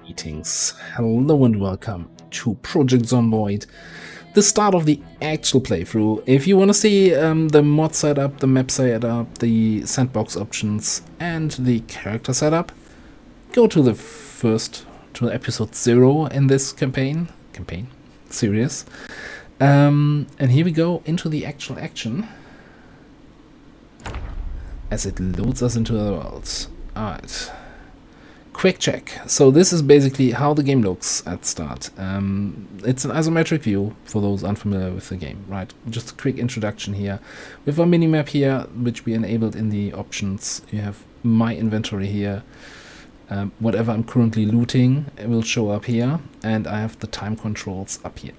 Greetings, hello and welcome to Project Zomboid, the start of the actual playthrough. If you want to see the mod setup, the map setup, the sandbox options, and the character setup, go to to episode 0 in this campaign series. And here we go into the actual action as it loads us into the world. Alright. Quick check. So this is basically how the game looks at start. It's an isometric view for those unfamiliar with the game, right? Just a quick introduction here. We have a minimap here, which we enabled in the options. You have my inventory here. Whatever I'm currently looting, it will show up here, and I have the time controls up here.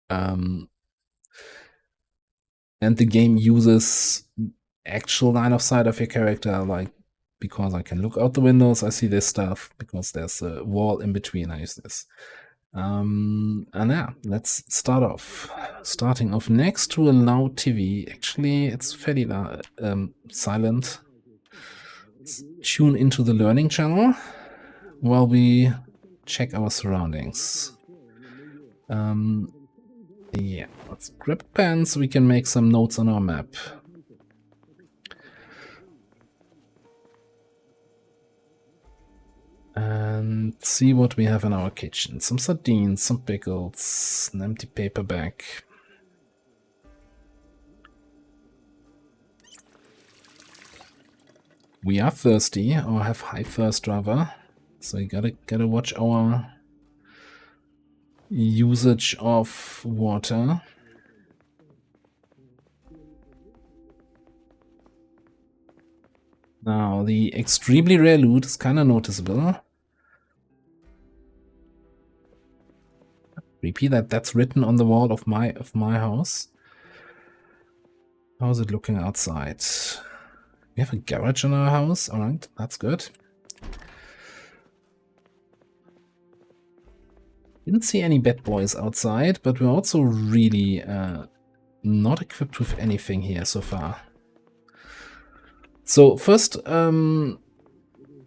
And the game uses actual line of sight of your character, like because I can look out the windows, I see this stuff. Because there's a wall in between, I use this. And yeah, let's start off. Starting off next to a loud TV. Actually, it's fairly silent. Let's tune into the learning channel while we check our surroundings. Yeah, let's grab a pen so we can make some notes on our map. And see what we have in our kitchen. Some sardines, some pickles, an empty paper bag. We are thirsty, or have high thirst rather. So you gotta watch our usage of water. Now the extremely rare loot is kind of noticeable. Repeat that's written on the wall of my house. How's it looking outside? We have a garage in our house. All right, that's good. Didn't see any bad boys outside, but we're also really not equipped with anything here so far. So first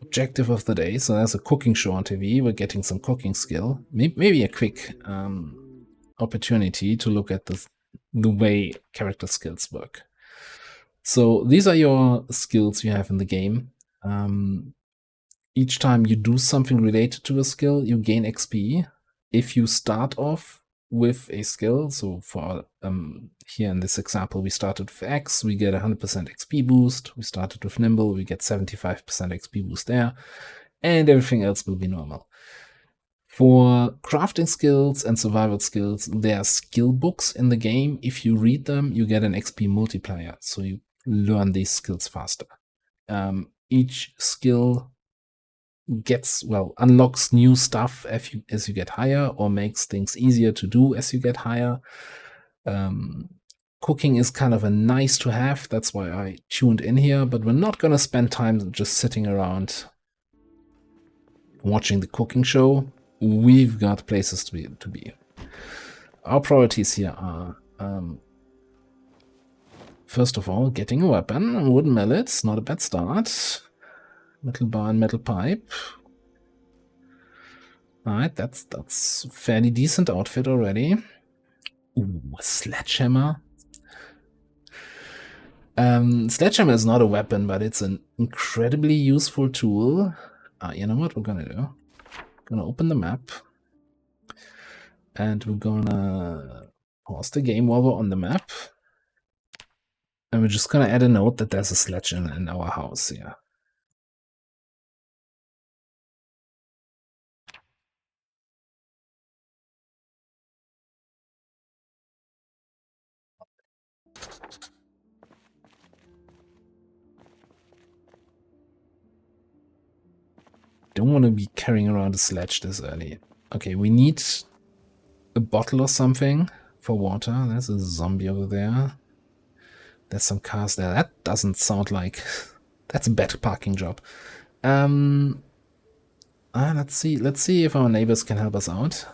objective of the day. So there's a cooking show on TV. We're getting some cooking skill. Maybe a quick opportunity to look at the way character skills work. So these are your skills you have in the game. Each time you do something related to a skill, you gain XP. If you start off with a skill, so for here in this example, we started with X, we get 100% XP boost. We started with Nimble, we get 75% XP boost there, and everything else will be normal. For crafting skills and survival skills, there are skill books in the game. If you read them, you get an XP multiplier, so you learn these skills faster. Each skill unlocks new stuff as you get higher, or makes things easier to do as you get higher. Cooking is kind of a nice to have, that's why I tuned in here, but we're not gonna spend time just sitting around watching the cooking show. We've got places to be. Our priorities here are first of all, getting a weapon, a wooden mallet, not a bad start. Metal bar and metal pipe. Alright, that's fairly decent outfit already. Ooh, a sledgehammer. Sledgehammer is not a weapon, but it's an incredibly useful tool. You know what we're gonna do? We're gonna open the map. And we're gonna pause the game while we're on the map. And we're just gonna add a note that there's a sledge in our house here. Don't want to be carrying around a sledge this early. Okay, we need a bottle or something for water. There's a zombie over there. There's some cars there. That doesn't sound like... That's a bad parking job. Let's see if our neighbors can help us out.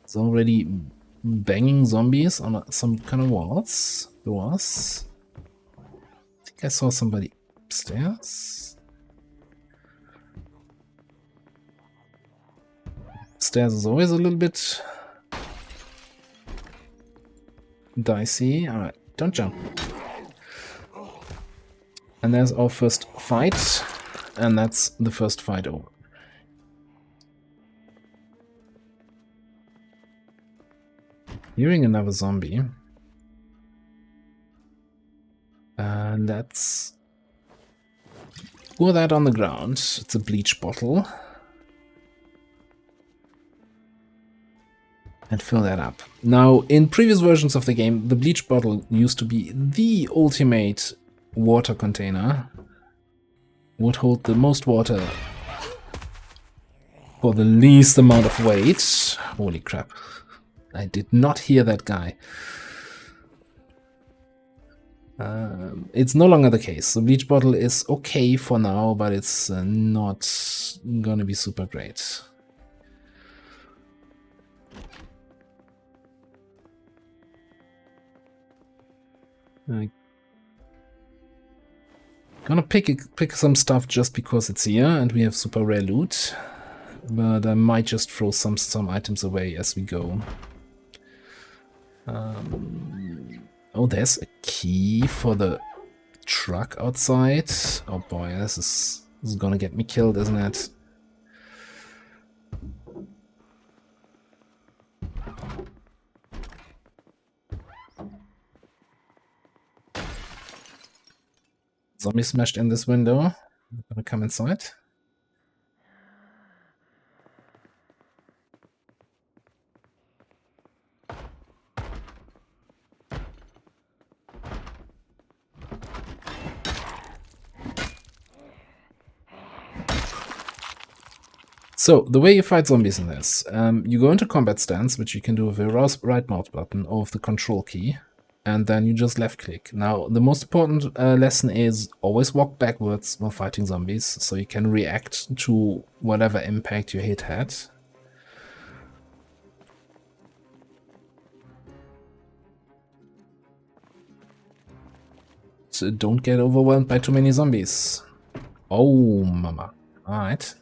It's already banging zombies on some kind of doors. I saw somebody upstairs. Stairs is always a little bit dicey. Alright, don't jump. And there's our first fight, and that's the first fight over. Hearing another zombie. And let's pour that on the ground. It's a bleach bottle. And fill that up. Now, in previous versions of the game, the bleach bottle used to be the ultimate water container. Would hold the most water for the least amount of weight. Holy crap. I did not hear that guy. It's no longer the case. The bleach bottle is okay for now, but it's not gonna be super great. Gonna pick some stuff just because it's here and we have super rare loot, but I might just throw some items away as we go. Oh, there's a key for the truck outside. Oh boy, this is gonna get me killed, isn't it? Zombie smashed in this window. I'm gonna come inside. So, the way you fight zombies in this, you go into combat stance, which you can do with the right mouse button or with the control key, and then you just left click. Now, the most important lesson is always walk backwards while fighting zombies, so you can react to whatever impact your hit had. So don't get overwhelmed by too many zombies. Oh, mama. Alright.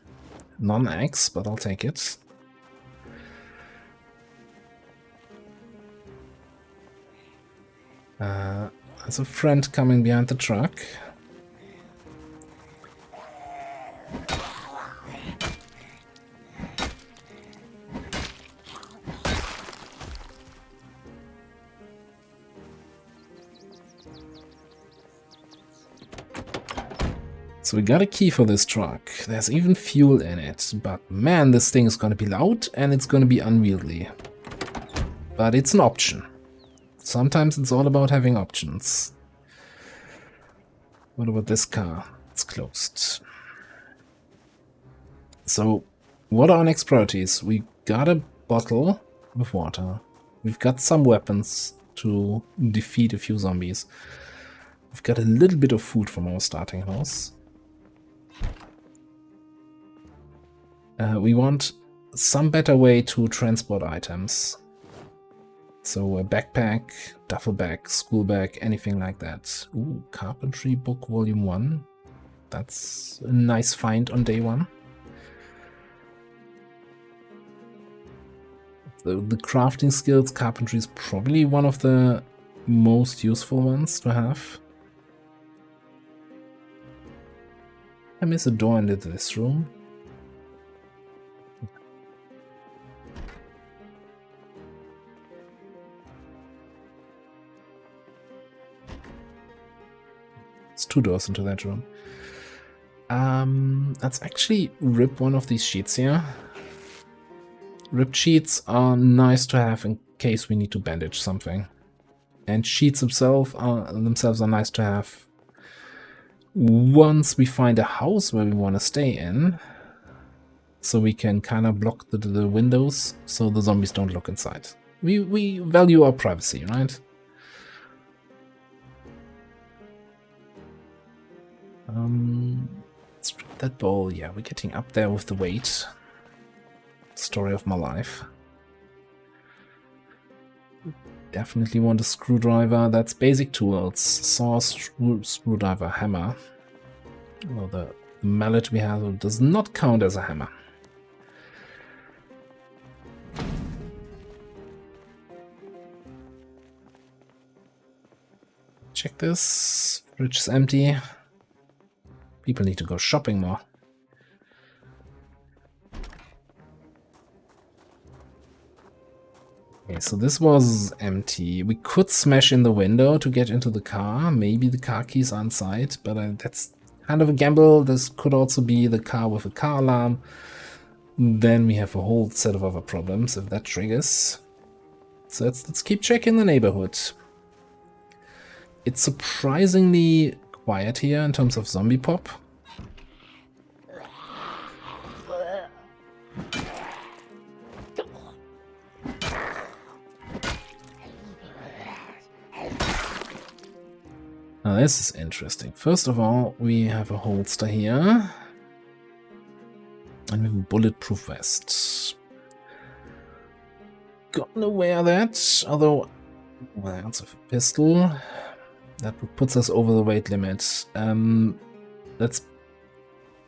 Non-X, but I'll take it. There's a friend coming behind the truck. So we got a key for this truck. There's even fuel in it, but man, this thing is gonna be loud and it's gonna be unwieldy. But it's an option. Sometimes it's all about having options. What about this car? It's closed. So, what are our next priorities? We got a bottle with water. We've got some weapons to defeat a few zombies. We've got a little bit of food from our starting house. We want some better way to transport items. So a backpack, duffel bag, school bag, anything like that. Ooh, Carpentry Book Volume 1. That's a nice find on day one. The crafting skills, carpentry is probably one of the most useful ones to have. I miss a door into this room. It's 2 doors into that room. Let's actually rip one of these sheets here. Ripped sheets are nice to have in case we need to bandage something. And sheets themselves are nice to have once we find a house where we want to stay in. So we can kind of block the windows so the zombies don't look inside. We value our privacy, right? Let's drop that bowl. Yeah, we're getting up there with the weight. Story of my life. definitely want a screwdriver. That's basic tools. Saw, screwdriver, hammer. Well, the mallet we have does not count as a hammer. Check this. Fridge is empty. People need to go shopping more. Okay, so this was empty. We could smash in the window to get into the car. Maybe the car keys are inside, but that's kind of a gamble. This could also be the car with a car alarm. Then we have a whole set of other problems if that triggers. So let's keep checking the neighborhood. It's surprisingly quiet here in terms of zombie pop. Now this is interesting. First of all, we have a holster here. And we have a bulletproof vest. Gonna wear that, although, well, that's a pistol. That puts us over the weight limit. Let's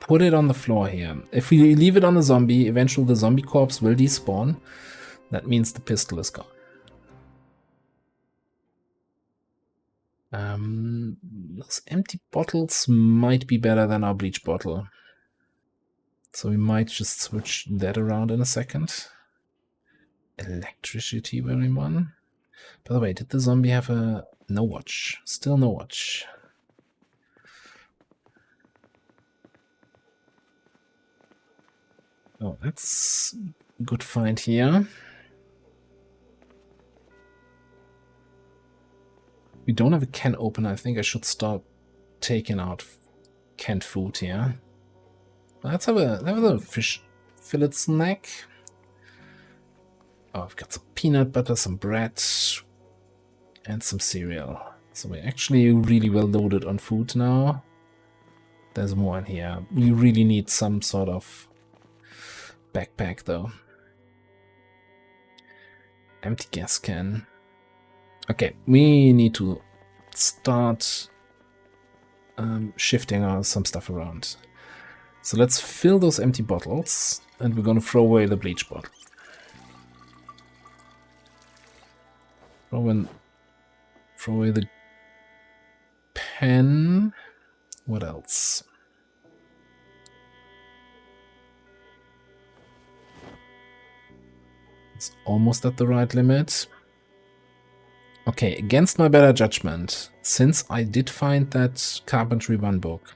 put it on the floor here. If we leave it on the zombie, eventually the zombie corpse will despawn. That means the pistol is gone. Those empty bottles might be better than our bleach bottle. So we might just switch that around in a second. Electricity wearing one. By the way, did the zombie have a no watch? Still no watch. Oh, that's a good find here. We don't have a can opener. I think I should start taking out canned food here. Let's have a fish fillet snack. Oh, I've got some peanut butter, some bread, and some cereal. So we're actually really well loaded on food now. There's more in here. We really need some sort of backpack though. Empty gas can. Okay, we need to start shifting some stuff around. So let's fill those empty bottles, and we're gonna throw away the bleach bottle. Throw away the pen. What else? It's almost at the right limit. Okay, against my better judgment, since I did find that Carpentry 1 book,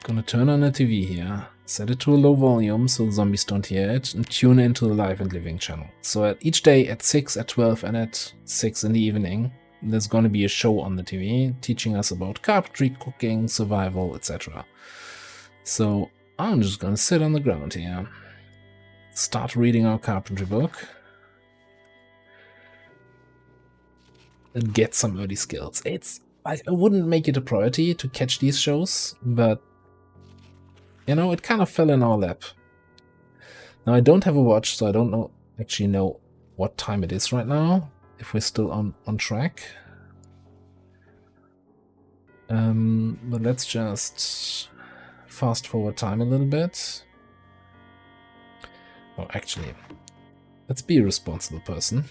gonna turn on the TV here, set it to a low volume so the zombies don't hear it, and tune into the live and living channel. So each day at 6, at 12, and at 6 in the evening, there's gonna be a show on the TV teaching us about carpentry, cooking, survival, etc. So I'm just gonna sit on the ground here, start reading our carpentry book, and get some early skills. I wouldn't make it a priority to catch these shows, but you know, it kind of fell in our lap. Now I don't have a watch, so I don't actually know what time it is right now, if we're still on track. But let's just fast forward time a little bit. Oh, actually, let's be a responsible person.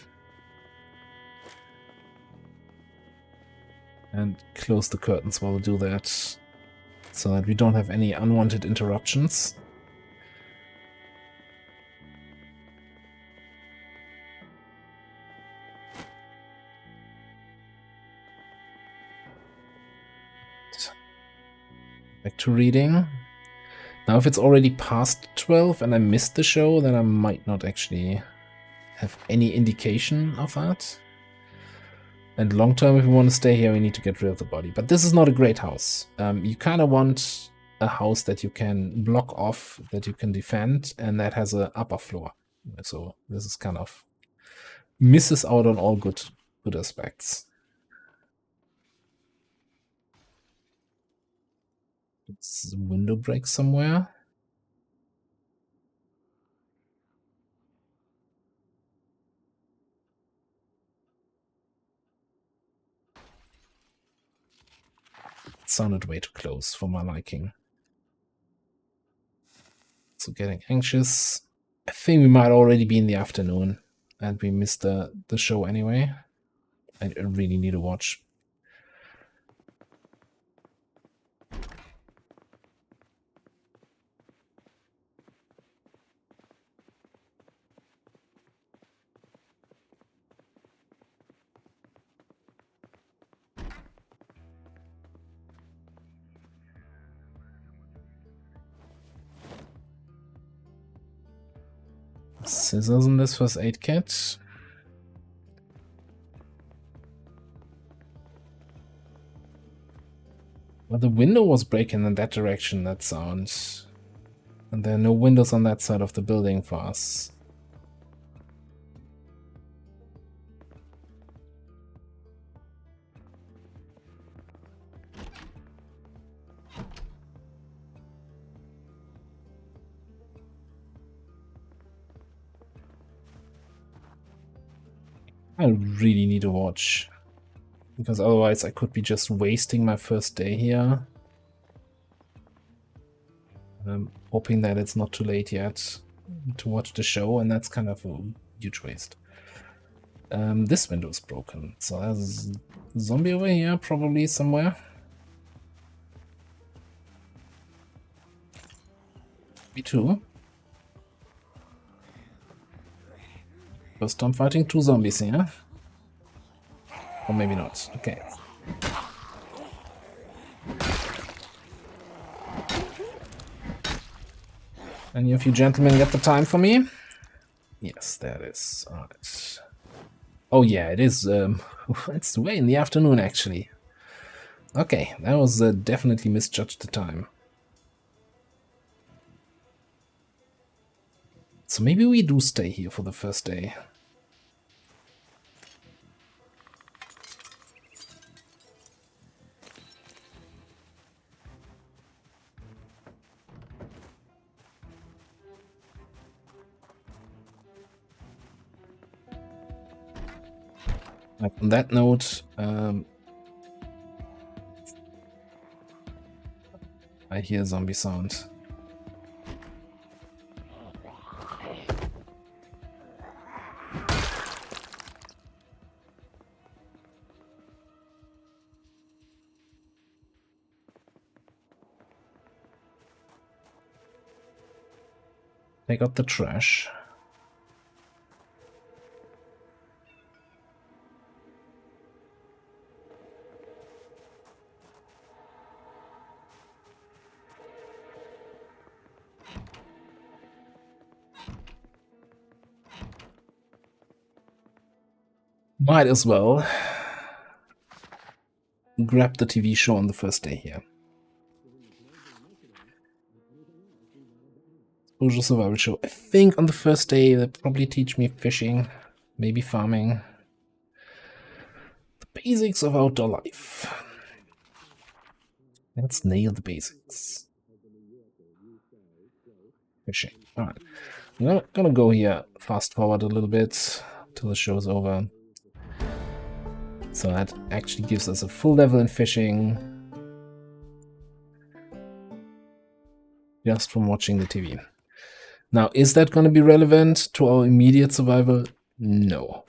And close the curtains while we do that, so that we don't have any unwanted interruptions. Back to reading. Now if it's already past 12 and I missed the show, then I might not actually have any indication of that. And long term, if we want to stay here, we need to get rid of the body. But this is not a great house. You kind of want a house that you can block off, that you can defend, and that has an upper floor. So this is kind of misses out on all good aspects. It's a window break somewhere. sounded way too close for my liking. So getting anxious. I think we might already be in the afternoon, and we missed the show anyway. I really need to watch. Scissors in this first aid kit. Well, the window was breaking in that direction, that sound. And there are no windows on that side of the building for us. I really need to watch, because otherwise I could be just wasting my first day here. I'm hoping that it's not too late yet to watch the show, and that's kind of a huge waste. This window is broken, so there's a zombie over here, probably somewhere. Me too. First time fighting 2 zombies here. Or maybe not. Okay. Any of you gentlemen get the time for me? Yes, there it is. Alright. Oh yeah, it is. It's way in the afternoon, actually. Okay, that was definitely misjudged the time. So maybe we do stay here for the first day. On that note, I hear zombie sound. Take out the trash. Might as well grab the TV show on the first day here. Exposure survival show. I think on the first day they'll probably teach me fishing, maybe farming. The basics of outdoor life. Let's nail the basics. Fishing. Alright. I'm gonna go here, fast forward a little bit till the show's over. So that actually gives us a full level in fishing just from watching the TV. Now, is that going to be relevant to our immediate survival? No.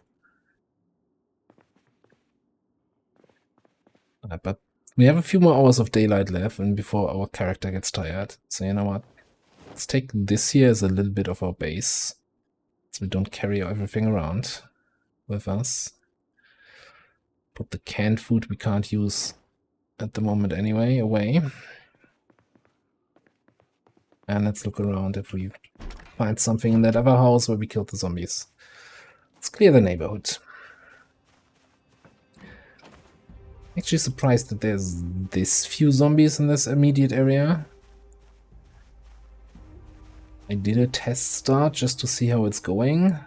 But we have a few more hours of daylight left and before our character gets tired. So you know what? Let's take this here as a little bit of our base, so we don't carry everything around with us. Put the canned food we can't use at the moment anyway away. And let's look around if we find something in that other house where we killed the zombies. Let's clear the neighborhood. Actually surprised that there's this few zombies in this immediate area. I did a test start just to see how it's going.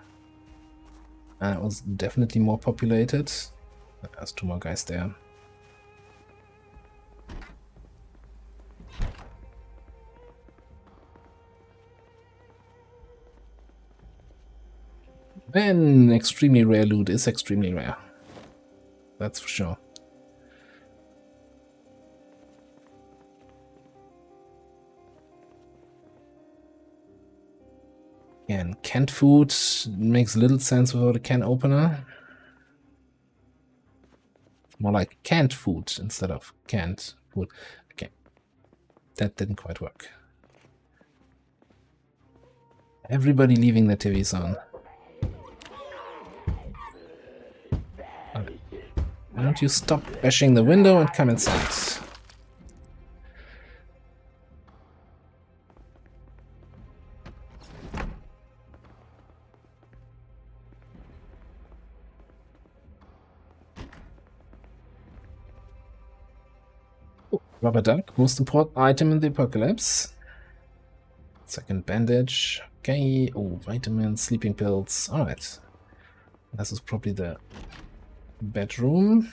And it was definitely more populated. There's 2 more guys there. And extremely rare loot is extremely rare. That's for sure. Again, canned food makes little sense without a can opener. More like canned food instead of canned food. Okay, that didn't quite work. Everybody leaving the TVs on. Why don't you stop bashing the window and come inside? Oh, rubber duck, most important item in the apocalypse. Second bandage. Okay. Oh, vitamins, sleeping pills. Alright. This is probably the bedroom.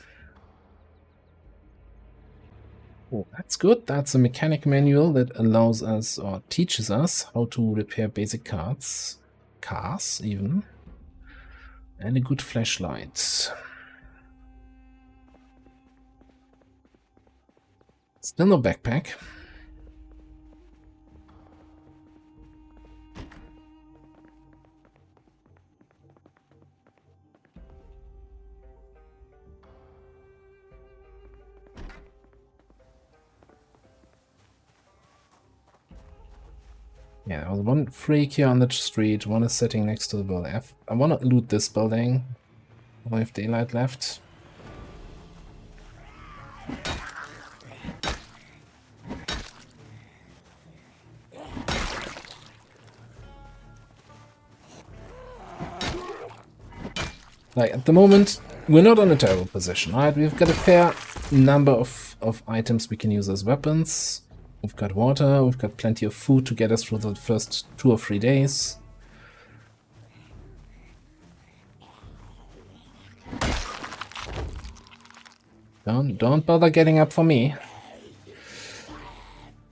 Oh, that's good. That's a mechanic manual that allows us or teaches us how to repair basic cars even. And a good flashlight. Still no backpack. Yeah, there was one freak here on the street. One is sitting next to the building. I want to loot this building. I have daylight left. Like, at the moment, we're not in a terrible position, right? We've got a fair number of items we can use as weapons. We've got water, we've got plenty of food to get us through the first 2 or 3 days. Don't bother getting up for me.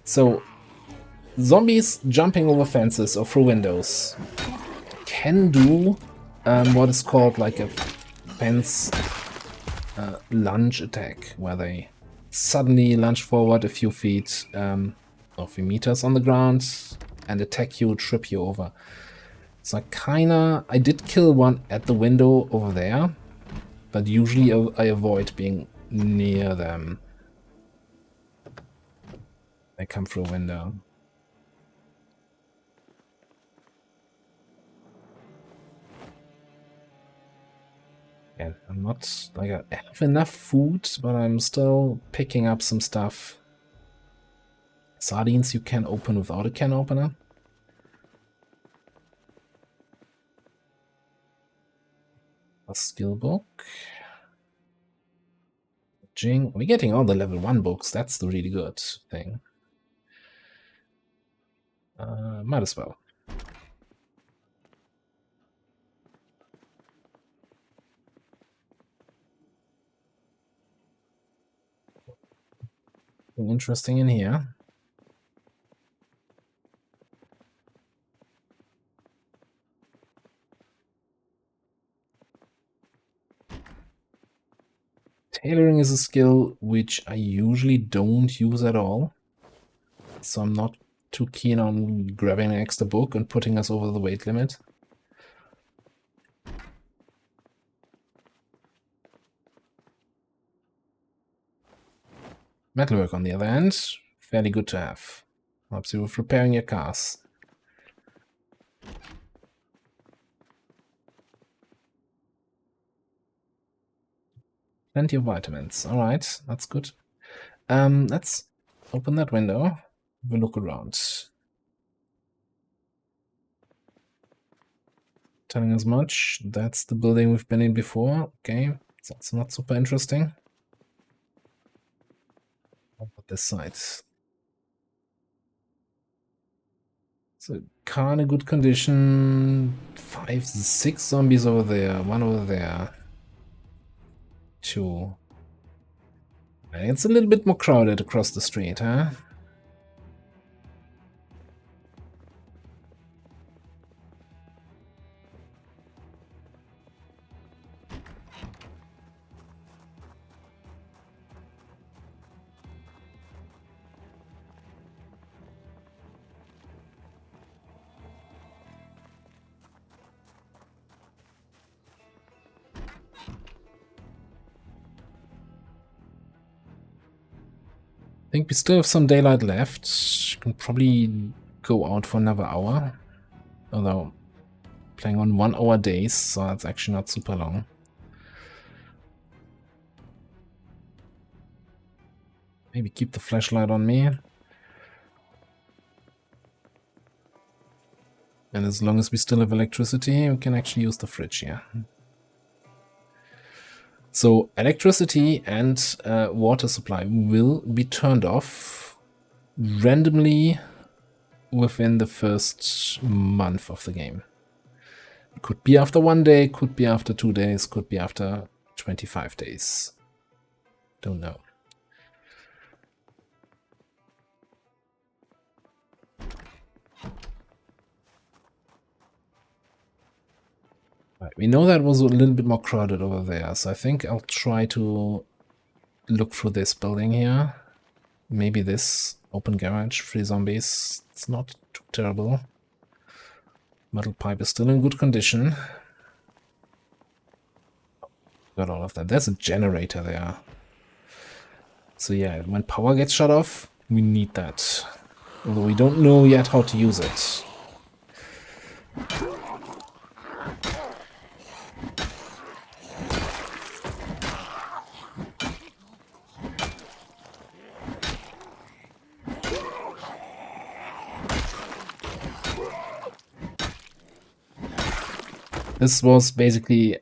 So, zombies jumping over fences or through windows can do what is called like a fence lunge attack, where they suddenly lunge forward a few feet or a few meters on the ground and attack you, trip you over. So I did kill one at the window over there, but usually I avoid being near them. They come through a window. Yeah, I'm not, like, I have enough food, but I'm still picking up some stuff. Sardines you can open without a can opener. A skill book. Jing. We're getting all the level 1 books. That's the really good thing. Might as well. Something interesting in here. Tailoring is a skill which I usually don't use at all, so I'm not too keen on grabbing an extra book and putting us over the weight limit. Metalwork, on the other hand, fairly good to have. Helps you with repairing your cars. Plenty of vitamins. Alright, that's good. Let's open that window. Have a look around. Telling us much. That's the building we've been in before. Okay, that's not super interesting. How about this side? So, car in a good condition. 5, 6 zombies over there. 1 over there. 2. It's a little bit more crowded across the street, huh? I think we still have some daylight left. Can probably go out for another hour. Although, playing on 1 hour days, so that's actually not super long. Maybe keep the flashlight on me. And as long as we still have electricity, we can actually use the fridge here. So electricity and water supply will be turned off randomly within the first month of the game. Could be after 1 day, could be after 2 days, could be after 25 days. Don't know. Right, we know that was a little bit more crowded over there, so I think I'll try to look through this building here. Maybe this open garage, 3 zombies. It's not too terrible. Metal pipe is still in good condition. Got all of that. There's a generator there. So yeah, when power gets shut off, we need that. Although we don't know yet how to use it. This was basically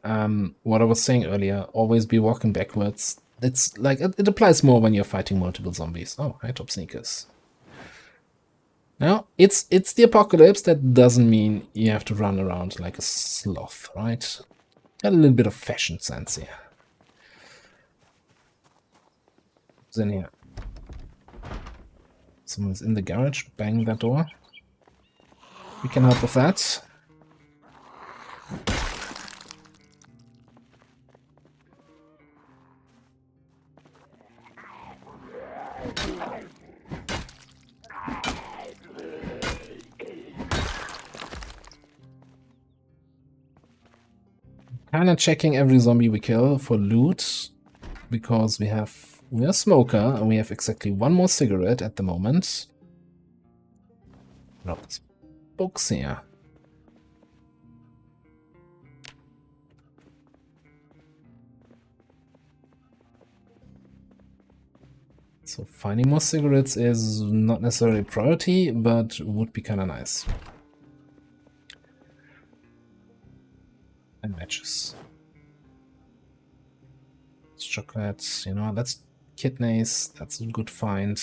what I was saying earlier. Always be walking backwards. It's like it applies more when you're fighting multiple zombies. Oh, high top sneakers. Now it's the apocalypse. That doesn't mean you have to run around like a sloth, right? Got a little bit of fashion sense here. Who's in here? Someone's in the garage. Bang that door. We can help with that. Kinda checking every zombie we kill for loot, because we're a smoker and we have exactly 1 more cigarette at the moment. No, there's books here. So finding more cigarettes is not necessarily a priority, but would be kind of nice. And matches. It's chocolate, you know, that's kidneys, that's a good find.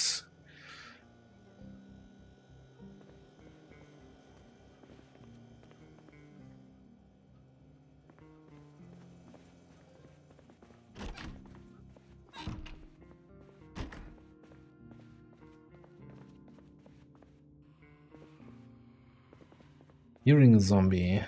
Hearing a zombie.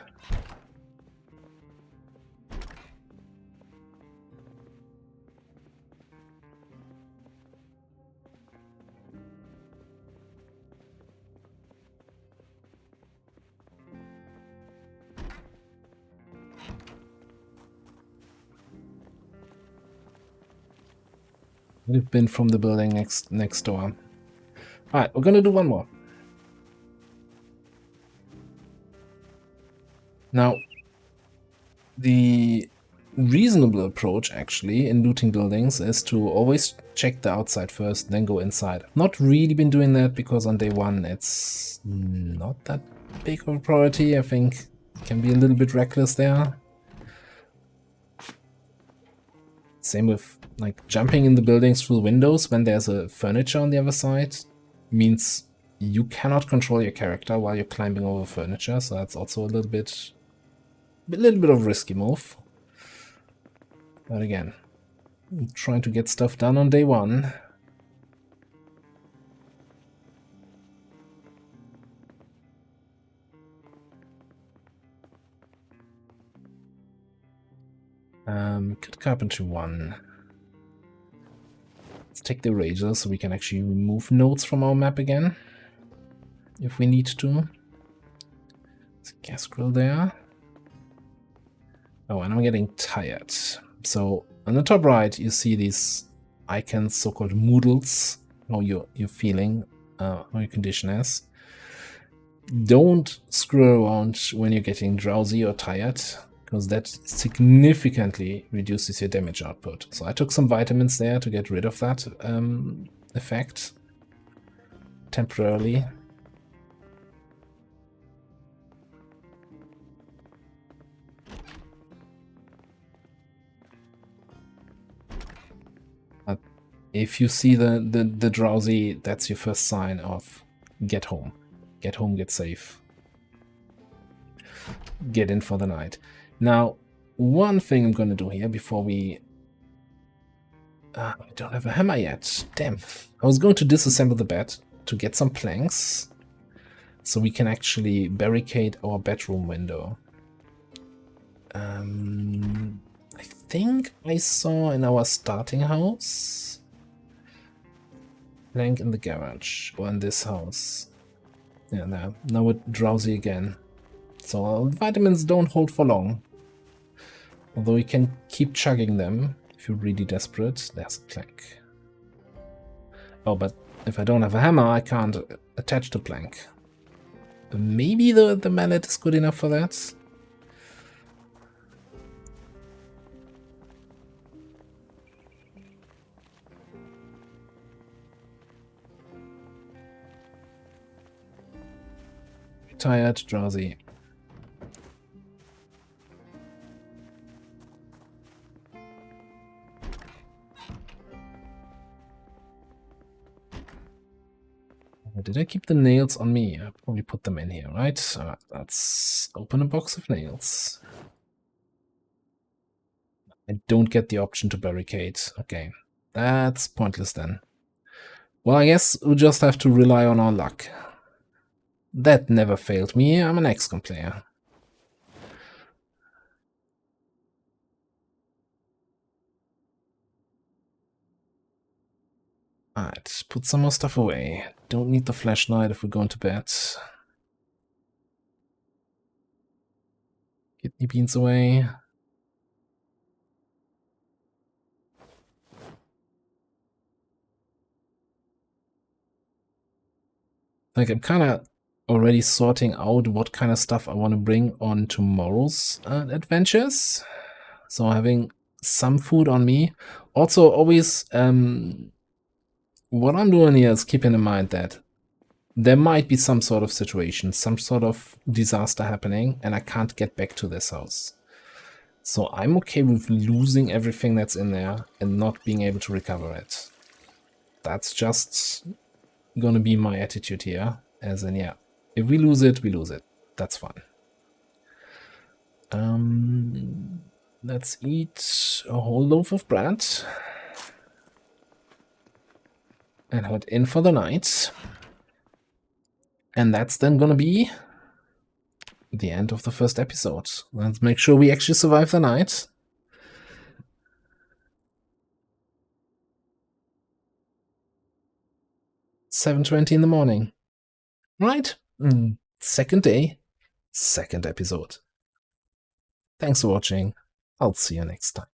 Would have been from the building next door. Alright, we're gonna do 1 more. Now, the reasonable approach actually in looting buildings is to always check the outside first, then go inside. I've not really been doing that because on day 1 it's not that big of a priority. I think it can be a little bit reckless there. Same with like jumping in the buildings through windows when there's a furniture on the other side. Means you cannot control your character while you're climbing over furniture, so that's also a little bit of a risky move. But again, I'm trying to get stuff done on day 1. Cut carpentry 1. Let's take the eraser so we can actually remove nodes from our map again, if we need to. There's a gas grill there. Oh, and I'm getting tired. So on the top right, you see these icons, so-called moodles. how you're feeling, how your condition is. Don't screw around when you're getting drowsy or tired, because that significantly reduces your damage output. So I took some vitamins there to get rid of that effect temporarily. But if you see the drowsy, that's your first sign of get home. Get home, get safe. Get in for the night. Now, one thing I'm going to do here before we... I don't have a hammer yet. Damn. I was going to disassemble the bed to get some planks so we can actually barricade our bedroom window. I think I saw in our starting house plank in the garage, or in this house. Yeah, there. Now we're drowsy again. So vitamins don't hold for long. Although you can keep chugging them if you're really desperate. There's a plank. Oh, but if I don't have a hammer, I can't attach the plank. Maybe the mallet is good enough for that? Tired, drowsy. Did I keep the nails on me? I probably put them in here, right? Let's open a box of nails. I don't get the option to barricade. Okay, that's pointless then. Well, I guess we'll just have to rely on our luck. That never failed me. I'm an XCOM player. Alright, put some more stuff away. Don't need the flashlight if we're going to bed. Kidney beans away. Like, I'm kind of already sorting out what kind of stuff I want to bring on tomorrow's adventures. So having some food on me. Also, always, what I'm doing here is keeping in mind that there might be some sort of situation, some sort of disaster happening, and I can't get back to this house. So I'm okay with losing everything that's in there and not being able to recover it. That's just gonna be my attitude here. As in, yeah, if we lose it, we lose it. That's fine. Let's eat a whole loaf of bread and head in for the night. And that's then gonna be the end of the first episode. Let's make sure we actually survive the night. "7:20 in the morning." Right? Second day, second episode. Thanks for watching. I'll see you next time.